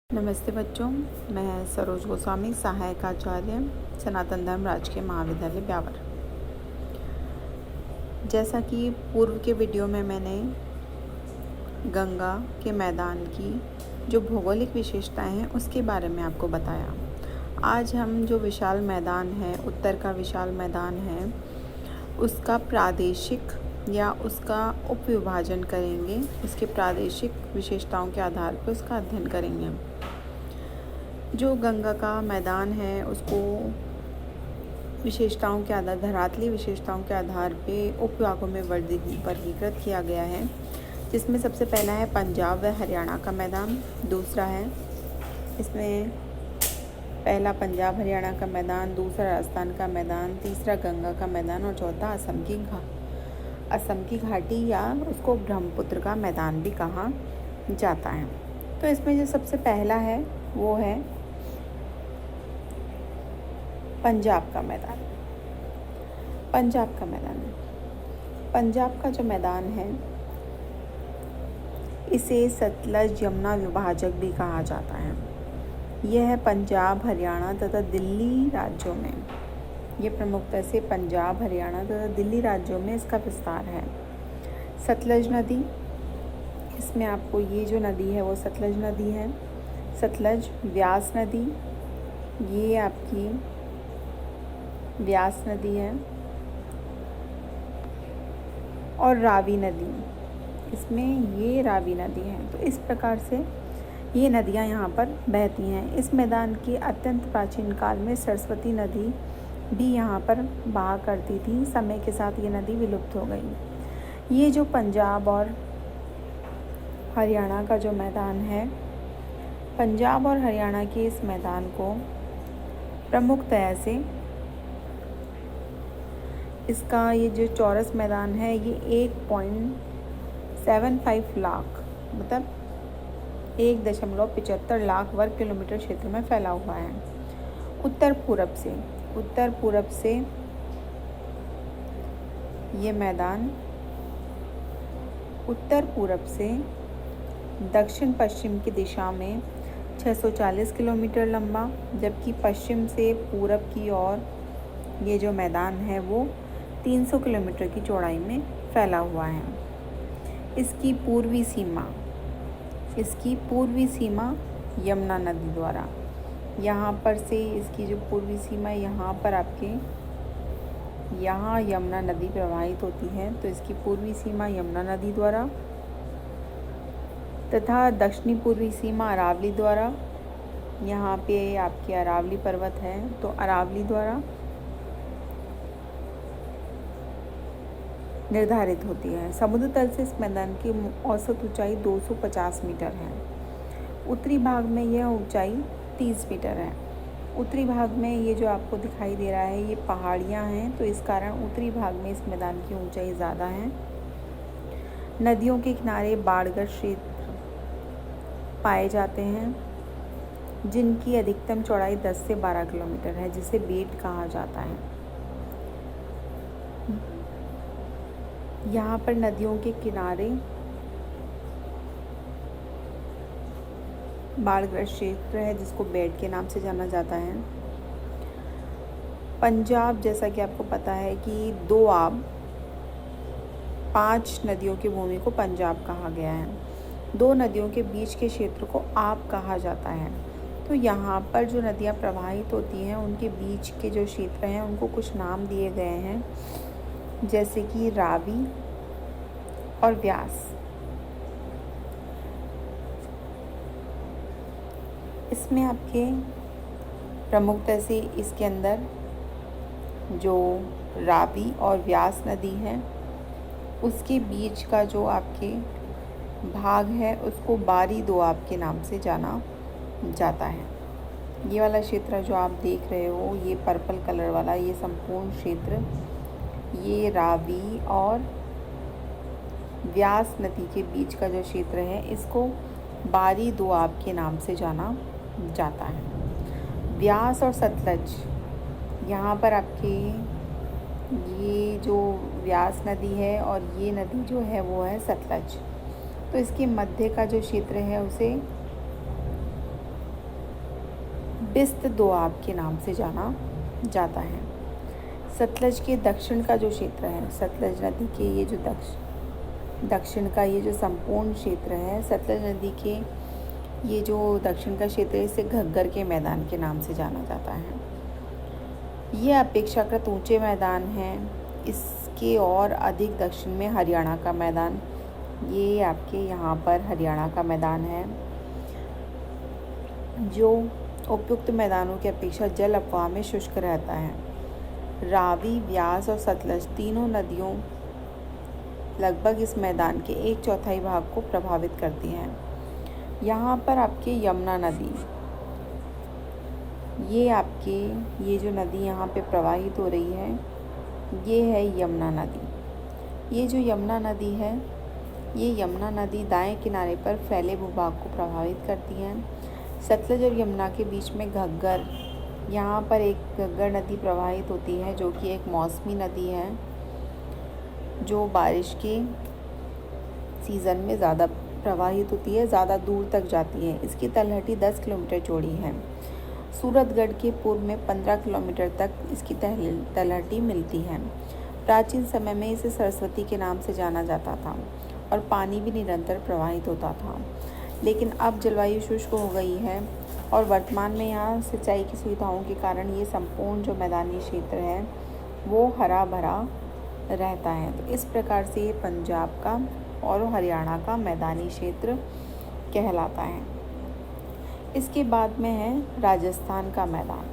नमस्ते बच्चों, मैं सरोज गोस्वामी, सहायक आचार्य, सनातन धर्म राजकीय महाविद्यालय ब्यावर। जैसा कि पूर्व के वीडियो में मैंने गंगा के मैदान की जो भौगोलिक विशेषताएं हैं उसके बारे में आपको बताया। आज हम जो विशाल मैदान है, उत्तर का विशाल मैदान है, उसका प्रादेशिक या उसका उपविभाजन करेंगे। उसके प्रादेशिक विशेषताओं के आधार पर उसका अध्ययन करेंगे। जो गंगा का मैदान है उसको विशेषताओं के आधार धरातलीय विशेषताओं के आधार पे उपविभागों में वर्गीकृत किया गया है, जिसमें सबसे पहला है पंजाब व हरियाणा का मैदान। दूसरा है इसमें पहला पंजाब हरियाणा का मैदान, दूसरा राजस्थान का मैदान, तीसरा गंगा का मैदान और चौथा असम की घाटी या उसको ब्रह्मपुत्र का मैदान भी कहा जाता है। तो इसमें जो सबसे पहला है वो है पंजाब का मैदान। पंजाब का जो मैदान है इसे सतलज यमुना विभाजक भी कहा जाता है। यह है पंजाब, हरियाणा तथा दिल्ली राज्यों में। ये प्रमुखता से पंजाब, हरियाणा तथा दिल्ली राज्यों में इसका विस्तार है। सतलज नदी, इसमें आपको ये जो नदी है वो सतलज नदी है। सतलज, व्यास नदी, ये आपकी व्यास नदी है, और रावी नदी, इसमें ये रावी नदी है। तो इस प्रकार से ये नदियाँ यहाँ पर बहती हैं। इस मैदान की अत्यंत प्राचीन काल में सरस्वती नदी भी यहाँ पर बहा करती थी। समय के साथ ये नदी विलुप्त हो गई। ये जो पंजाब और हरियाणा का जो मैदान है, पंजाब और हरियाणा के इस मैदान को प्रमुखतया से इसका ये जो चौरस मैदान है ये 1.75 लाख मतलब 1.75 लाख वर्ग किलोमीटर क्षेत्र में फैला हुआ है। उत्तर पूरब से ये मैदान उत्तर पूरब से दक्षिण पश्चिम की दिशा में 640 किलोमीटर लंबा, जबकि पश्चिम से पूरब की ओर ये जो मैदान है वो 300 किलोमीटर की चौड़ाई में फैला हुआ है। इसकी पूर्वी सीमा यमुना नदी द्वारा, यहाँ पर से इसकी जो पूर्वी सीमा यहाँ पर यहाँ यमुना नदी प्रवाहित होती है, तो इसकी पूर्वी सीमा यमुना नदी द्वारा तथा दक्षिणी पूर्वी सीमा अरावली द्वारा, यहाँ पे आपके अरावली पर्वत है तो अरावली द्वारा निर्धारित होती है। समुद्र तल से इस मैदान की औसत ऊंचाई 250 मीटर है। उत्तरी भाग में यह ऊंचाई 30 मीटर है। उत्तरी भाग में ये जो आपको दिखाई दे रहा है ये पहाड़ियाँ हैं, तो इस कारण उत्तरी भाग में इस मैदान की ऊंचाई ज़्यादा है। नदियों के किनारे बाढ़ग्रस्त क्षेत्र पाए जाते हैं, जिनकी अधिकतम चौड़ाई 10 से 12 किलोमीटर है, जिसे बेट कहा जाता है। यहाँ पर नदियों के किनारे बाढ़ग्रस्त क्षेत्र है जिसको बेट के नाम से जाना जाता है। पंजाब, जैसा कि आपको पता है कि 5 नदियों की भूमि को पंजाब कहा गया है। 2 नदियों के बीच के क्षेत्र को आप कहा जाता है। तो यहाँ पर जो नदियाँ प्रवाहित होती हैं उनके बीच के जो क्षेत्र हैं उनको कुछ नाम दिए गए हैं, जैसे कि रावी और व्यास। इसमें आपके प्रमुखता से इसके अंदर जो रावी और व्यास नदी है उसके बीच का जो आपके भाग है उसको बारी दोआब के नाम से जाना जाता है। ये वाला क्षेत्र जो आप देख रहे हो, ये पर्पल कलर वाला, ये संपूर्ण क्षेत्र ये रावी और व्यास नदी के बीच का जो क्षेत्र है इसको बारी दोआब के नाम से जाना जाता है। व्यास और सतलज, यहाँ पर आपके ये जो व्यास नदी है और ये नदी जो है वो है सतलज, तो इसके मध्य का जो क्षेत्र है उसे बिस्त दोआब के नाम से जाना जाता है। सतलज के दक्षिण का जो क्षेत्र है, सतलज नदी के ये जो दक्षिण का ये जो संपूर्ण क्षेत्र है, सतलज नदी के ये जो दक्षिण का क्षेत्र है, इसे घग्गर के मैदान के नाम से जाना जाता है। ये अपेक्षाकृत ऊंचे मैदान हैं। इसके और अधिक दक्षिण में हरियाणा का मैदान, ये आपके यहाँ पर हरियाणा का मैदान है, जो उपयुक्त मैदानों की अपेक्षा जल अफवाह में शुष्क रहता है। रावी, व्यास और सतलज तीनों नदियों लगभग इस मैदान के 1/4 भाग को प्रभावित करती हैं। यहाँ पर आपके यमुना नदी, ये जो नदी यहाँ पे प्रवाहित हो रही है, ये है यमुना नदी। ये जो यमुना नदी है, ये यमुना नदी दाएं किनारे पर फैले भूभाग को प्रभावित करती है। सतलज और यमुना के बीच में घग्गर, यहाँ पर एक घग्गर नदी प्रवाहित होती है, जो कि एक मौसमी नदी है, जो बारिश के सीज़न में ज़्यादा प्रवाहित होती है, ज़्यादा दूर तक जाती है। इसकी तलहटी 10 किलोमीटर चौड़ी है। सूरतगढ़ के पूर्व में 15 किलोमीटर तक इसकी तलहटी मिलती है। प्राचीन समय में इसे सरस्वती के नाम से जाना जाता था और पानी भी निरंतर प्रवाहित होता था, लेकिन अब जलवायु शुष्क हो गई है और वर्तमान में यहाँ सिंचाई की सुविधाओं के कारण ये संपूर्ण जो मैदानी क्षेत्र है वो हरा भरा रहता है। तो इस प्रकार से ये पंजाब का और हरियाणा का मैदानी क्षेत्र कहलाता है। इसके बाद में है राजस्थान का मैदान।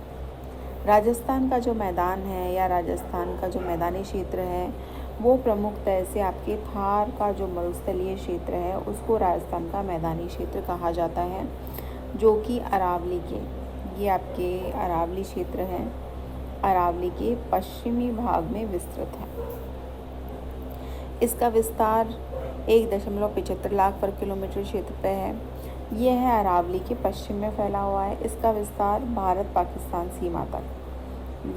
राजस्थान का जो मैदान है या राजस्थान का जो मैदानी क्षेत्र है, वो प्रमुखतः से आपके थार का जो मरुस्थलीय क्षेत्र है उसको राजस्थान का मैदानी क्षेत्र कहा जाता है, जो कि अरावली के, ये आपके अरावली क्षेत्र है, अरावली के पश्चिमी भाग में विस्तृत है। इसका विस्तार 1.75 लाख वर्ग किलोमीटर क्षेत्र पे है। यह है अरावली के पश्चिम में फैला हुआ है। इसका विस्तार भारत पाकिस्तान सीमा तक,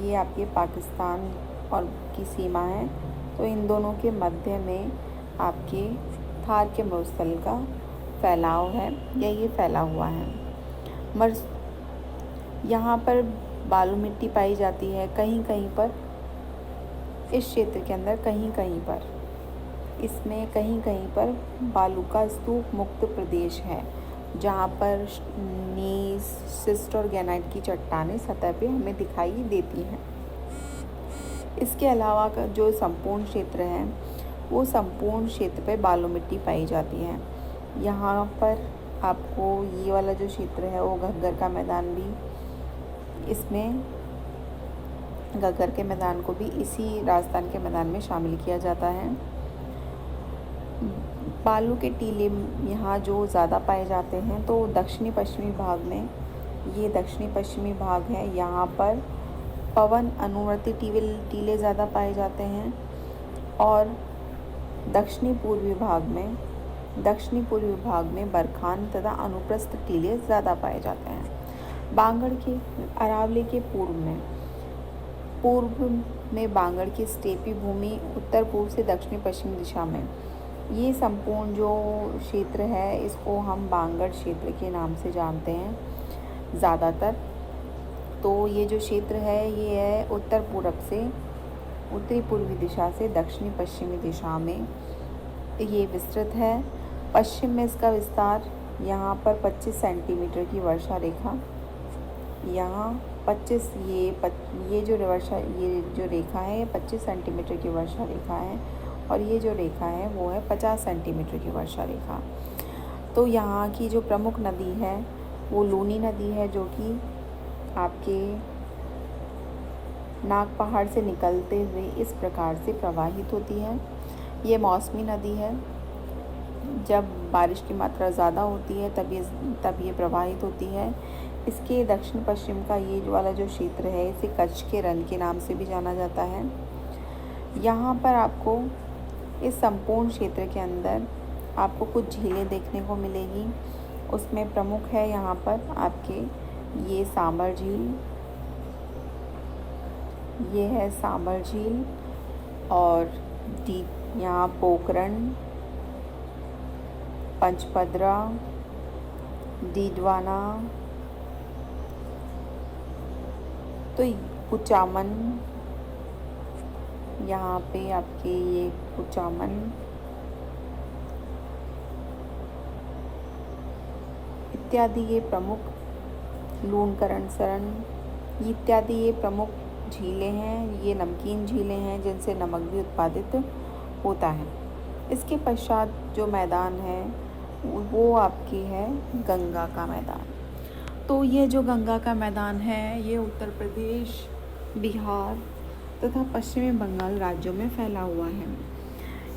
ये आपके पाकिस्तान और की सीमा है, तो इन दोनों के मध्य में आपके थार के मरुस्थल का फैलाव है या ये फैला हुआ है। यहाँ पर बालू मिट्टी पाई जाती है कहीं कहीं पर, इस क्षेत्र के अंदर कहीं कहीं पर, इसमें कहीं कहीं पर बालू का स्तूप मुक्त प्रदेश है, जहाँ पर नीस, सिस्ट और ग्रेनाइट की चट्टानें सतह पे हमें दिखाई देती हैं। इसके अलावा का जो संपूर्ण क्षेत्र है, वो संपूर्ण क्षेत्र पे बालू मिट्टी पाई जाती है। यहाँ पर आपको ये वाला जो क्षेत्र है वो घग्गर का मैदान भी, इसमें घग्गर के मैदान को भी इसी राजस्थान के मैदान में शामिल किया जाता है। बालू के टीले यहाँ जो ज़्यादा पाए जाते हैं, तो दक्षिणी पश्चिमी भाग में, ये दक्षिणी पश्चिमी भाग है, यहाँ पर पवन अनुवर्ती टीले ज़्यादा पाए जाते हैं। और दक्षिणी पूर्वी भाग में बरखान तथा अनुप्रस्थ टीले ज़्यादा पाए जाते हैं। बांगड़ के अरावली के पूर्व में बांगड़ की स्टेपी भूमि उत्तर पूर्व से दक्षिणी पश्चिमी दिशा में, ये संपूर्ण जो क्षेत्र है इसको हम बांगड़ क्षेत्र के नाम से जानते हैं ज़्यादातर। तो ये जो क्षेत्र है ये है उत्तर पूर्व से उत्तरी पूर्वी दिशा से दक्षिणी पश्चिमी दिशा में ये विस्तृत है। पश्चिम में इसका विस्तार यहाँ पर 25 सेंटीमीटर की वर्षा रेखा, यहाँ 25 ये जो रेखा है ये 25 सेंटीमीटर की वर्षा रेखा है, और ये जो रेखा है वो है 50 सेंटीमीटर की वर्षा रेखा। तो यहाँ की जो प्रमुख नदी है वो लूनी नदी है, जो कि आपके नाग पहाड़ से निकलते हुए इस प्रकार से प्रवाहित होती है। ये मौसमी नदी है, जब बारिश की मात्रा ज़्यादा होती है तब ये प्रवाहित होती है। इसके दक्षिण पश्चिम का ये वाला जो क्षेत्र है इसे कच्छ के रन के नाम से भी जाना जाता है। यहाँ पर आपको इस संपूर्ण क्षेत्र के अंदर आपको कुछ झीलें देखने को मिलेगी। उसमें प्रमुख है यहाँ पर आपके ये सांबर झील, ये है सांबर झील, और यहाँ पोखरण, पंचपदरा, डीडवाना, तो कुचामन, यहाँ पे आपके ये कुचामन इत्यादि ये प्रमुख, लूणकरण सरन इत्यादि ये प्रमुख झीलें हैं। ये नमकीन झीलें हैं जिनसे नमक भी उत्पादित होता है। इसके पश्चात जो मैदान है वो आपकी है गंगा का मैदान। तो ये जो गंगा का मैदान है ये उत्तर प्रदेश, बिहार तथा पश्चिमी बंगाल राज्यों में फैला हुआ है।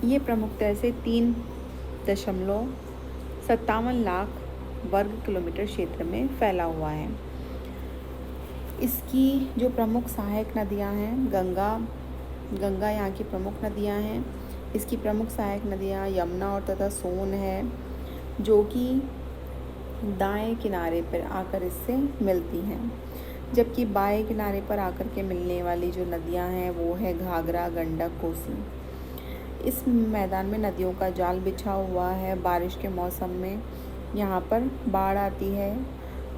ये प्रमुखतः से 3.57 लाख वर्ग किलोमीटर क्षेत्र में फैला हुआ है। इसकी जो प्रमुख सहायक नदियां हैं, गंगा यहाँ की प्रमुख नदियां हैं। इसकी प्रमुख सहायक नदियां यमुना और तथा सोन है, जो कि दाएं किनारे पर आकर इससे मिलती हैं। जबकि बाएं किनारे पर आकर के मिलने वाली जो नदियां हैं वो है घाघरा, गंडक, कोसी। इस मैदान में नदियों का जाल बिछा हुआ है। बारिश के मौसम में यहाँ पर बाढ़ आती है,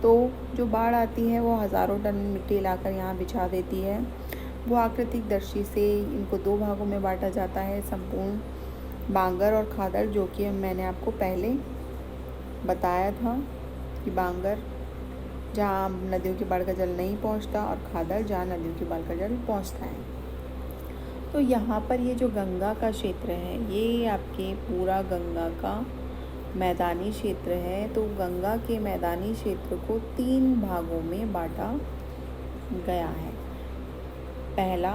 तो जो बाढ़ आती है वो हज़ारों टन मिट्टी लाकर यहाँ बिछा देती है। वो आकृतिक दृष्टि से इनको 2 भागों में बांटा जाता है, संपूर्ण बांगर और खादर, जो कि मैंने आपको पहले बताया था कि बांगर जहाँ नदियों की बाढ़ का जल नहीं पहुँचता और खादर जहाँ नदियों की बाढ़ का जल पहुँचता है। तो यहाँ पर ये जो गंगा का क्षेत्र है ये आपके पूरा गंगा का मैदानी क्षेत्र है। तो गंगा के मैदानी क्षेत्र को 3 भागों में बांटा गया है। पहला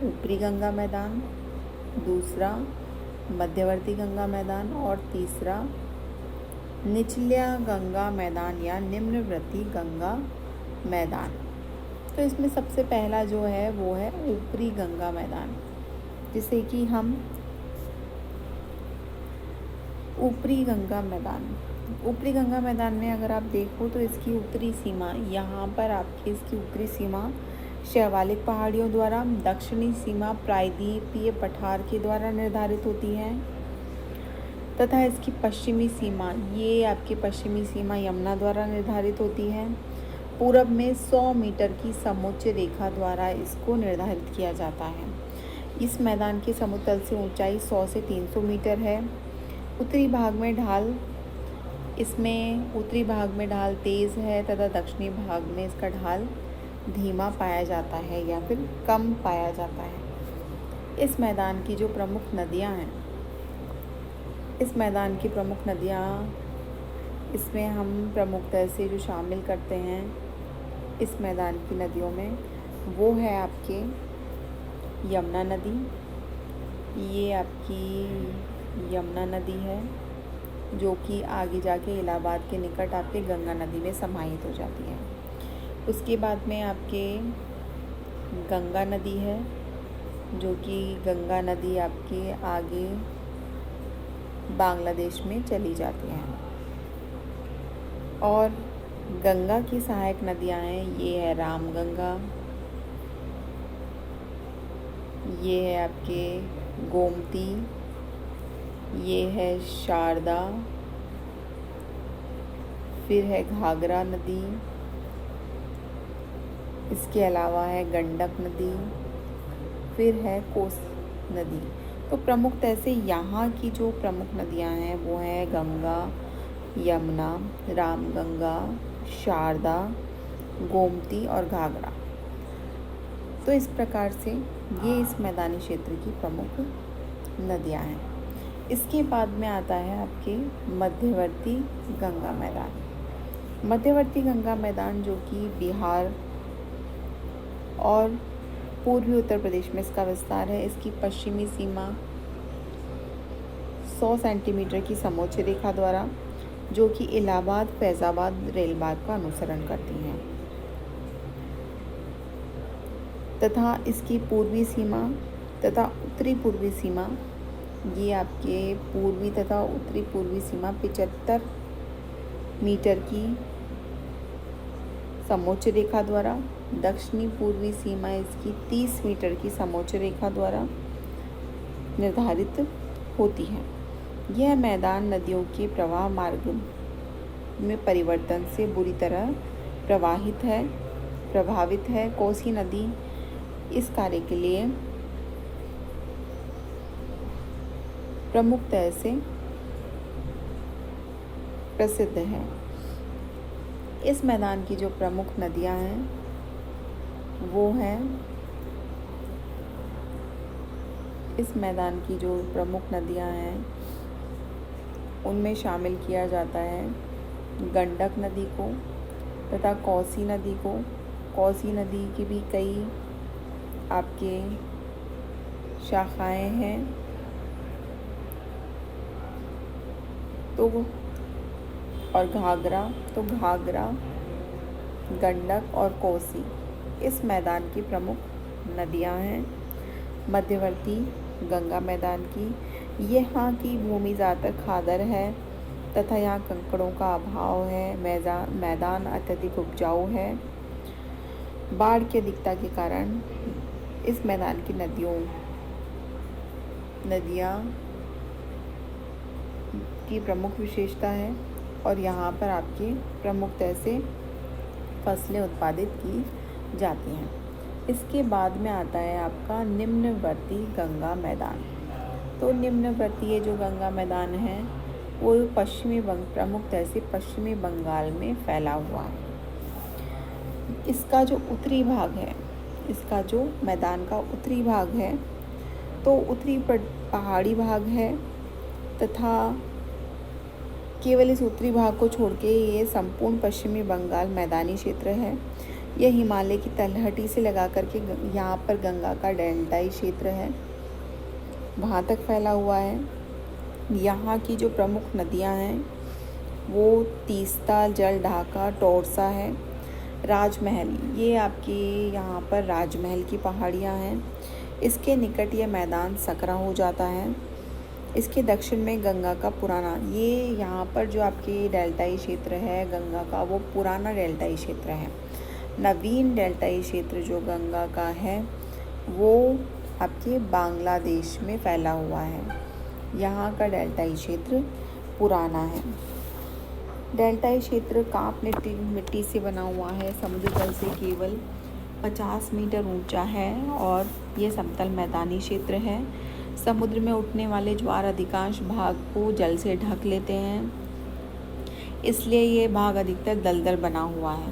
ऊपरी गंगा मैदान, दूसरा मध्यवर्ती गंगा मैदान और तीसरा निचला गंगा मैदान या निम्नवर्ती गंगा मैदान। तो इसमें सबसे पहला जो है वो है ऊपरी गंगा मैदान, जिसे कि हम ऊपरी गंगा मैदान में अगर आप देखो तो इसकी उत्तरी सीमा, यहाँ पर आपकी इसकी उत्तरी सीमा शैवालिक पहाड़ियों द्वारा, दक्षिणी सीमा प्रायद्वीपीय पठार के द्वारा निर्धारित होती है तथा इसकी पश्चिमी सीमा, ये आपकी पश्चिमी सीमा यमुना द्वारा निर्धारित होती है। पूरब में 100 मीटर की समोच्च रेखा द्वारा इसको निर्धारित किया जाता है। इस मैदान की समुद्र तल से ऊंचाई 100 से 300 मीटर है। उत्तरी भाग में ढाल तेज़ है तथा दक्षिणी भाग में इसका ढाल धीमा पाया जाता है या फिर कम पाया जाता है। इस मैदान की जो प्रमुख नदियां हैं, इसमें हम प्रमुखतः से जो शामिल करते हैं इस मैदान की नदियों में, वो है आपके यमुना नदी। ये आपकी यमुना नदी है जो कि आगे जाके इलाहाबाद के निकट आपके गंगा नदी में समाहित हो जाती है। उसके बाद में आपके गंगा नदी है, जो कि गंगा नदी आपके आगे बांग्लादेश में चली जाती हैं। और गंगा की सहायक नदियां हैं, ये है रामगंगा, ये है आपके गोमती, ये है शारदा, फिर है घाघरा नदी, इसके अलावा है गंडक नदी, फिर है कोसी नदी। तो प्रमुखतः से यहाँ की जो प्रमुख नदियाँ हैं वो हैं गंगा, यमुना, रामगंगा, शारदा, गोमती और घाघरा। तो इस प्रकार से ये इस मैदानी क्षेत्र की प्रमुख नदियाँ हैं। इसके बाद में आता है आपके मध्यवर्ती गंगा मैदान। मध्यवर्ती गंगा मैदान जो कि बिहार और पूर्वी उत्तर प्रदेश में इसका विस्तार है। इसकी पश्चिमी सीमा 100 सेंटीमीटर की समोच्च रेखा द्वारा, जो कि इलाहाबाद फैज़ाबाद रेल मार्ग का अनुसरण करती हैं, तथा इसकी पूर्वी सीमा तथा उत्तरी पूर्वी सीमा, ये आपके पूर्वी तथा उत्तरी पूर्वी सीमा 75 मीटर की समोच्च रेखा द्वारा, दक्षिणी पूर्वी सीमा इसकी 30 मीटर की समोच्च रेखा द्वारा निर्धारित होती है। यह मैदान नदियों के प्रवाह मार्ग में परिवर्तन से बुरी तरह प्रभावित है। कोसी नदी इस कार्य के लिए प्रमुखतः से प्रसिद्ध है। इस मैदान की जो प्रमुख नदियां हैं वो हैं, इस मैदान की जो प्रमुख नदियां हैं उनमें शामिल किया जाता है गंडक नदी को तथा कोसी नदी को। कोसी नदी की भी कई आपके शाखाएं हैं। तो और घाघरा, गंडक और कोसी इस मैदान की प्रमुख नदियां हैं। मध्यवर्ती गंगा मैदान की, यहाँ की भूमि ज़्यादातर खादर है तथा यहाँ कंकड़ों का अभाव है। मैदान अत्यधिक उपजाऊ है। बाढ़ की अधिकता के कारण इस मैदान की नदियाँ की प्रमुख विशेषता है और यहाँ पर आपकी प्रमुखतः से फसलें उत्पादित की जाती हैं। इसके बाद में आता है आपका निम्नवर्ती गंगा मैदान। तो निम्नवर्ती ये जो गंगा मैदान है वो प्रमुखतः से पश्चिमी बंगाल में फैला हुआ है। इसका जो उत्तरी भाग है, इसका जो मैदान का उत्तरी भाग है तो उत्तरी पहाड़ी भाग है तथा केवल इस उत्तरी भाग को छोड़ के ये संपूर्ण पश्चिमी बंगाल मैदानी क्षेत्र है। यह हिमालय की तलहटी से लगा करके यहाँ पर गंगा का डेल्टाई क्षेत्र है, वहाँ तक फैला हुआ है। यहाँ की जो प्रमुख नदियाँ हैं वो तीस्ता, जलढाका, टोरसा है। राजमहल, ये आपकी यहाँ पर राजमहल की पहाड़ियाँ हैं। इसके निकट ये मैदान सकरा हो जाता है। इसके दक्षिण में गंगा का पुराना, ये यहाँ पर जो आपकी डेल्टाई क्षेत्र है गंगा का वो पुराना डेल्टाई क्षेत्र है। नवीन डेल्टाई क्षेत्र जो गंगा का है वो आपके बांग्लादेश में फैला हुआ है। यहाँ का डेल्टाई क्षेत्र पुराना है। डेल्टाई क्षेत्र कांप मिट्टी से बना हुआ है। समुद्र तल से केवल 50 मीटर ऊंचा है और ये समतल मैदानी क्षेत्र है। समुद्र में उठने वाले ज्वार अधिकांश भाग को जल से ढक लेते हैं, इसलिए ये भाग अधिकतर दलदल बना हुआ है।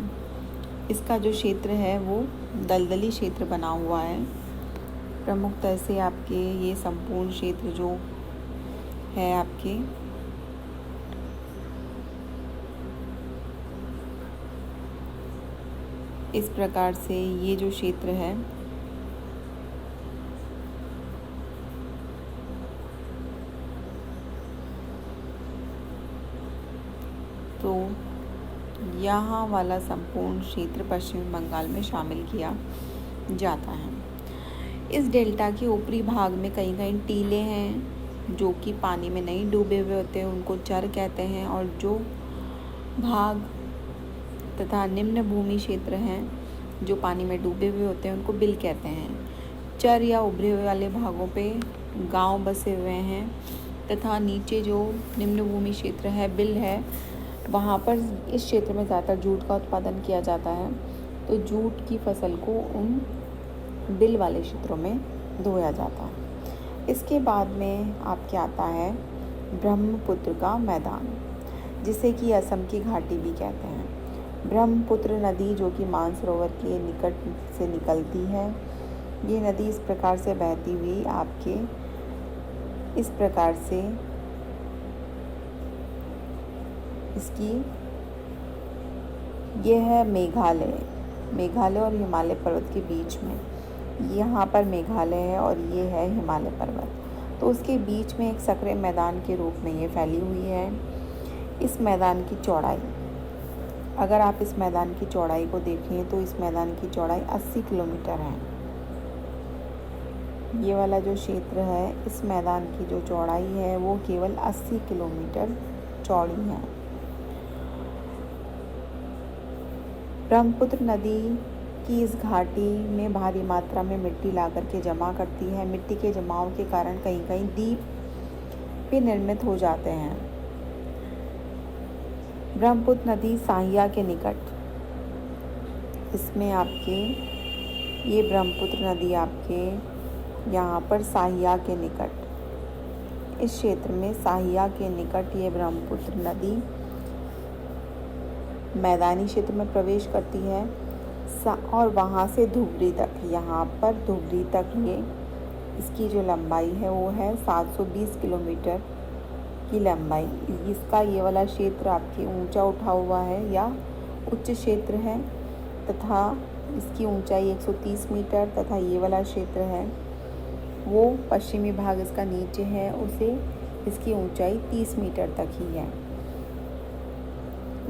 इसका जो क्षेत्र है वो दलदली क्षेत्र बना हुआ है। प्रमुखतः से आपके ये संपूर्ण क्षेत्र जो है आपके इस प्रकार से ये जो क्षेत्र है तो यहाँ वाला संपूर्ण क्षेत्र पश्चिमी बंगाल में शामिल किया जाता है। इस डेल्टा के ऊपरी भाग में कहीं कहीं टीले हैं जो कि पानी में नहीं डूबे हुए होते हैं, उनको चर कहते हैं। और जो भाग तथा निम्न भूमि क्षेत्र हैं जो पानी में डूबे हुए होते हैं उनको बिल कहते हैं। चर या उभरे हुए वाले भागों पे गांव बसे हुए हैं तथा नीचे जो निम्न भूमि क्षेत्र है बिल है, वहाँ पर इस क्षेत्र में ज़्यादातर जूट का उत्पादन किया जाता है। तो जूट की फसल को उन बिल वाले क्षेत्रों में बोया जाता है। इसके बाद में आपके आता है ब्रह्मपुत्र का मैदान, जिसे कि असम की घाटी भी कहते हैं। ब्रह्मपुत्र नदी जो कि मानसरोवर के निकट से निकलती है, ये नदी इस प्रकार से बहती हुई आपके इस प्रकार से इसकी ये है मेघालय और हिमालय पर्वत के बीच में। यहाँ पर मेघालय है और ये है हिमालय पर्वत। तो उसके बीच में एक सकरे मैदान के रूप में ये फैली हुई है। इस मैदान की चौड़ाई, अगर आप इस मैदान की चौड़ाई को देखें तो इस मैदान की चौड़ाई 80 किलोमीटर है। ये वाला जो क्षेत्र है, इस मैदान की जो चौड़ाई है वो केवल 80 किलोमीटर चौड़ी है। ब्रह्मपुत्र नदी की इस घाटी में भारी मात्रा में मिट्टी ला करके जमा करती है। मिट्टी के जमाव के कारण कहीं कहीं द्वीप भी निर्मित हो जाते हैं। ब्रह्मपुत्र नदी साहिया के निकट इसमें आपके ये ब्रह्मपुत्र नदी आपके यहाँ पर साहिया के निकट, इस क्षेत्र में साहिया के निकट ये ब्रह्मपुत्र नदी मैदानी क्षेत्र में प्रवेश करती है और वहाँ से धुबरी तक, यहाँ पर धुबरी तक ये इसकी जो लंबाई है वो है 720 किलोमीटर की लंबाई। इसका ये वाला क्षेत्र आपके ऊंचा उठा हुआ है या उच्च क्षेत्र है तथा इसकी ऊंचाई 130 मीटर तथा ये वाला क्षेत्र है वो पश्चिमी भाग इसका नीचे है, उसे इसकी ऊंचाई 30 मीटर तक ही है।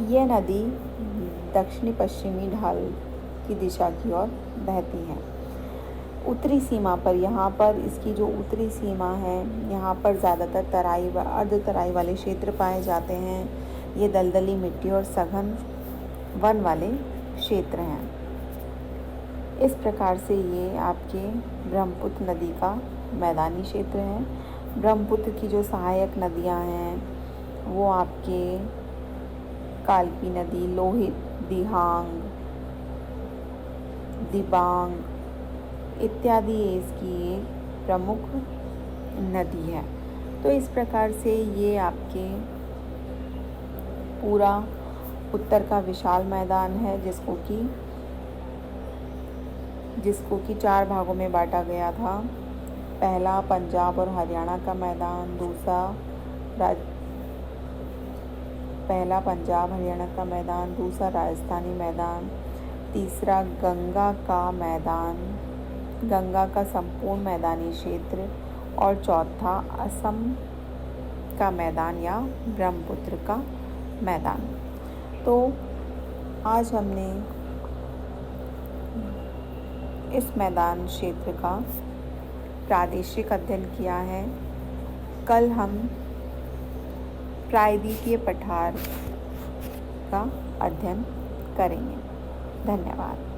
यह नदी दक्षिणी पश्चिमी ढाल की दिशा की ओर बहती है। उत्तरी सीमा पर, यहाँ पर इसकी जो उत्तरी सीमा है यहाँ पर ज़्यादातर तराई व अर्ध तराई वाले क्षेत्र पाए जाते हैं। ये दलदली मिट्टी और सघन वन वाले क्षेत्र हैं। इस प्रकार से ये आपके ब्रह्मपुत्र नदी का मैदानी क्षेत्र है। ब्रह्मपुत्र की जो सहायक नदियाँ हैं वो आपके कालपी नदी, लोहित, दिहांग, दिबांग इत्यादि इसकी एक प्रमुख नदी है। तो इस प्रकार से ये आपके पूरा उत्तर का विशाल मैदान है जिसको कि 4 भागों में बांटा गया था। पहला पंजाब और हरियाणा का मैदान, पहला पंजाब हरियाणा का मैदान, दूसरा राजस्थानी मैदान, तीसरा गंगा का मैदान, गंगा का संपूर्ण मैदानी क्षेत्र और चौथा असम का मैदान या ब्रह्मपुत्र का मैदान। तो आज हमने इस मैदान क्षेत्र का प्रादेशिक अध्ययन किया है। कल हम प्रायद्वीपीय पठार का अध्ययन करेंगे। धन्यवाद।